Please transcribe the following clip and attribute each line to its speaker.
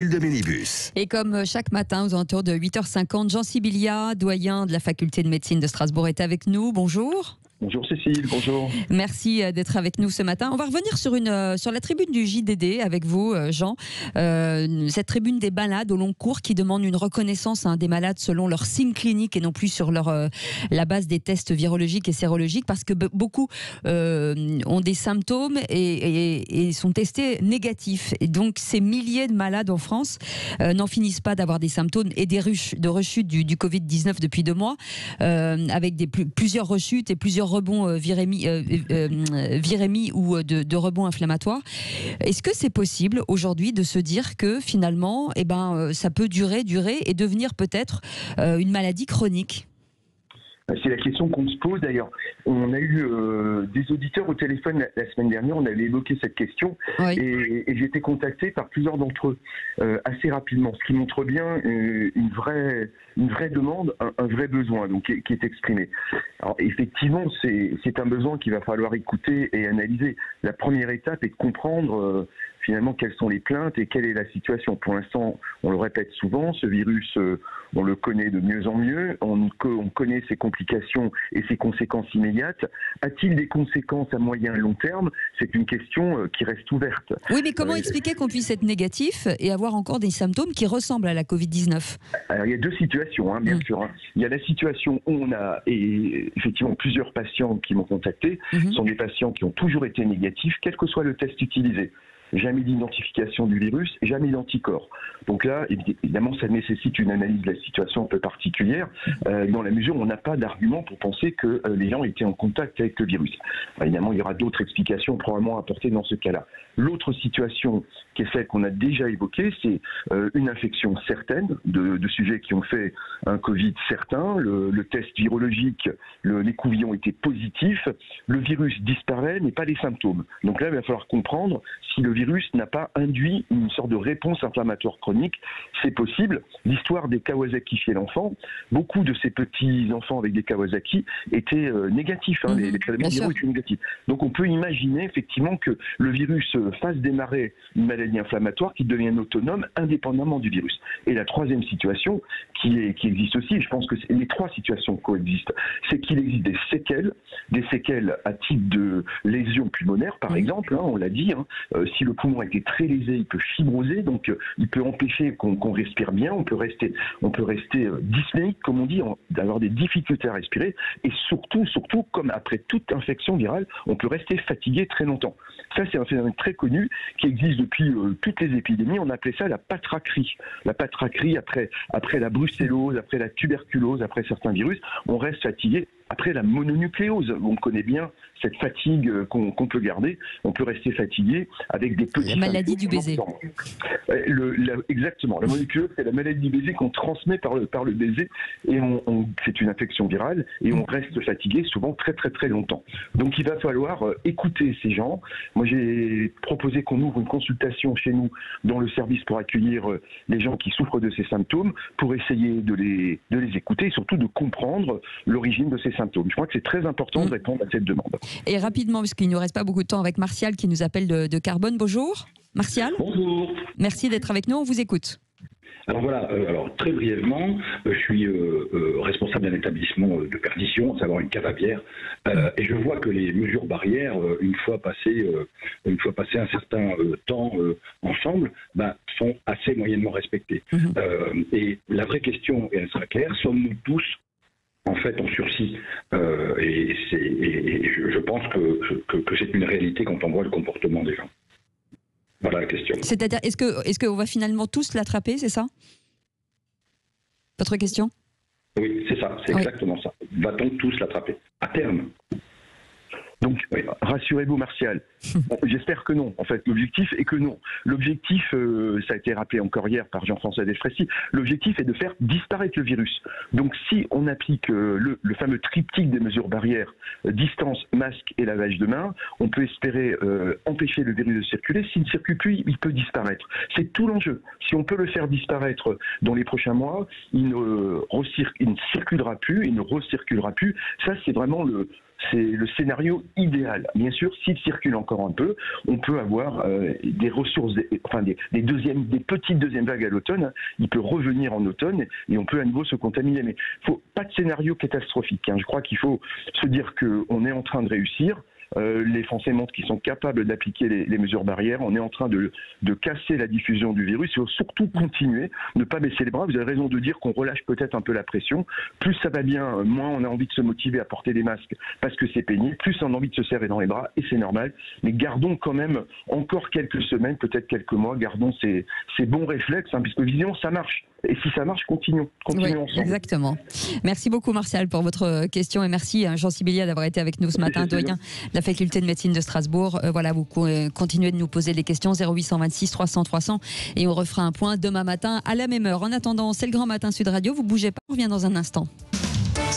Speaker 1: De minibus.
Speaker 2: Et comme chaque matin aux alentours de 8h50, Jean Sibilia, doyen de la faculté de médecine de Strasbourg, est avec nous. Bonjour.
Speaker 3: Bonjour Cécile, bonjour.
Speaker 2: Merci d'être avec nous ce matin. On va revenir sur la tribune du JDD avec vous, Jean. Cette tribune des malades au long cours qui demande une reconnaissance des malades selon leurs signes cliniques et non plus sur la base des tests virologiques et sérologiques, parce que beaucoup ont des symptômes et sont testés négatifs. Et donc ces milliers de malades en France n'en finissent pas d'avoir des symptômes et des rechutes du Covid-19 depuis 2 mois, avec plusieurs rechutes et plusieurs rebonds virémie ou de rebonds inflammatoires. Est-ce que c'est possible aujourd'hui de se dire que finalement ça peut durer et devenir peut-être une maladie chronique ?
Speaker 3: C'est la question qu'on se pose d'ailleurs. On a eu des auditeurs au téléphone la semaine dernière, on avait évoqué cette question, oui. et j'ai été contacté par plusieurs d'entre eux assez rapidement, ce qui montre bien une vraie demande, un vrai besoin donc, qui est exprimé. Alors effectivement, c'est un besoin qu'il va falloir écouter et analyser. La première étape est de comprendre finalement quelles sont les plaintes et quelle est la situation. Pour l'instant, on le répète souvent, ce virus, on le connaît de mieux en mieux, on connaît ses complications et ses conséquences immédiates. A-t-il des conséquences à moyen et long terme ? C'est une question qui reste ouverte.
Speaker 2: Oui, mais comment expliquer qu'on puisse être négatif et avoir encore des symptômes qui ressemblent à la Covid-19 ?
Speaker 3: Alors, il y a 2 situations, bien sûr. Il y a la situation où on a effectivement plusieurs patients qui m'ont contacté. Ce sont des patients qui ont toujours été négatifs, quel que soit le test utilisé. Jamais d'identification du virus, jamais d'anticorps. Donc là, évidemment, ça nécessite une analyse de la situation un peu particulière, dans la mesure où on n'a pas d'argument pour penser que les gens étaient en contact avec le virus. Alors, évidemment, il y aura d'autres explications probablement apportées dans ce cas-là. L'autre situation qui est celle qu'on a déjà évoquée, c'est une infection certaine de sujets qui ont fait un Covid certain. Le test virologique, l'écouvillon était positif. Le virus disparaît, mais pas les symptômes. Donc là, il va falloir comprendre si le virus n'a pas induit une sorte de réponse inflammatoire chronique. C'est possible. L'histoire des Kawasaki chez l'enfant, beaucoup de ces petits enfants avec des Kawasaki étaient négatifs. Les prélèvements viraux étaient négatifs. Donc on peut imaginer effectivement que le virus fasse démarrer une maladie inflammatoire qui devienne autonome indépendamment du virus. Et la troisième situation qui existe aussi, et je pense que les 3 situations coexistent, c'est qu'il existe des séquelles à type de lésions pulmonaires par exemple, on l'a dit, si le poumon a été très lésé, il peut fibroser, donc il peut empêcher qu'on respire bien, on peut rester dyspnéique, comme on dit, avoir des difficultés à respirer, et surtout, comme après toute infection virale, on peut rester fatigué très longtemps. Ça, c'est un phénomène très connu qui existe depuis toutes les épidémies. On appelait ça la patracrie. La patracrie, après la brucellose, après la tuberculose, après certains virus, on reste fatigué. Après la mononucléose, on connaît bien cette fatigue qu'on peut garder. On peut rester fatigué avec des petits symptômes.
Speaker 2: La maladie du baiser.
Speaker 3: Exactement. La mononucléose, c'est la maladie du baiser qu'on transmet par le baiser. Et c'est une infection virale. Et on reste fatigué souvent très très très longtemps. Donc il va falloir écouter ces gens. Moi j'ai proposé qu'on ouvre une consultation chez nous dans le service pour accueillir les gens qui souffrent de ces symptômes, pour essayer de les écouter et surtout de comprendre l'origine de ces symptômes. Je crois que c'est très important de répondre à cette demande.
Speaker 2: Et rapidement, parce qu'il ne nous reste pas beaucoup de temps, avec Martial qui nous appelle de Carbone. Bonjour, Martial.
Speaker 4: Bonjour.
Speaker 2: Merci d'être avec nous, on vous écoute.
Speaker 4: Alors voilà, alors très brièvement, je suis responsable d'un établissement de perdition, à savoir une cave à bière, et je vois que les mesures barrières, une fois passé un certain temps ensemble, sont assez moyennement respectées. Et la vraie question, et elle sera claire, sommes-nous tous en fait en sursis, et je pense que c'est une réalité quand on voit le comportement des gens. Voilà la question.
Speaker 2: C'est-à-dire, est-ce qu'on va finalement tous l'attraper, c'est ça ? Votre question ?
Speaker 4: Oui, c'est ça, c'est exactement ça. Va-t-on tous l'attraper à terme ?
Speaker 3: Donc, rassurez-vous, Martial. J'espère que non. En fait, l'objectif est que non. L'objectif, ça a été rappelé encore hier par Jean-François Delfraissy, l'objectif est de faire disparaître le virus. Donc, si on applique le fameux triptyque des mesures barrières, distance, masque et lavage de mains, on peut espérer empêcher le virus de circuler. S'il ne circule plus, il peut disparaître. C'est tout l'enjeu. Si on peut le faire disparaître dans les prochains mois, il ne circulera plus, il ne recirculera plus. Ça, c'est vraiment c'est le scénario idéal. Bien sûr, s'il circule encore un peu, on peut avoir des ressources, des petites deuxièmes vagues à l'automne. Il peut revenir en automne et on peut à nouveau se contaminer. Mais pas de scénario catastrophique. Je crois qu'il faut se dire qu'on est en train de réussir. Les Français montrent qu'ils sont capables d'appliquer les mesures barrières. On est en train de casser la diffusion du virus. Il faut surtout continuer, ne pas baisser les bras. Vous avez raison de dire qu'on relâche peut-être un peu la pression. Plus ça va bien, moins on a envie de se motiver à porter des masques parce que c'est pénible. Plus on a envie de se serrer dans les bras et c'est normal. Mais gardons quand même encore quelques semaines, peut-être quelques mois. Gardons ces bons réflexes, puisque visiblement ça marche. Et si ça marche, continuons ensemble.
Speaker 2: Exactement. Merci beaucoup Martial pour votre question et merci Jean Sibilia d'avoir été avec nous ce matin, doyen de la faculté de médecine de Strasbourg. Voilà, vous continuez de nous poser des questions 0826 300 300 et on refera un point demain matin à la même heure. En attendant, c'est le Grand Matin Sud Radio. Vous bougez pas, on revient dans un instant.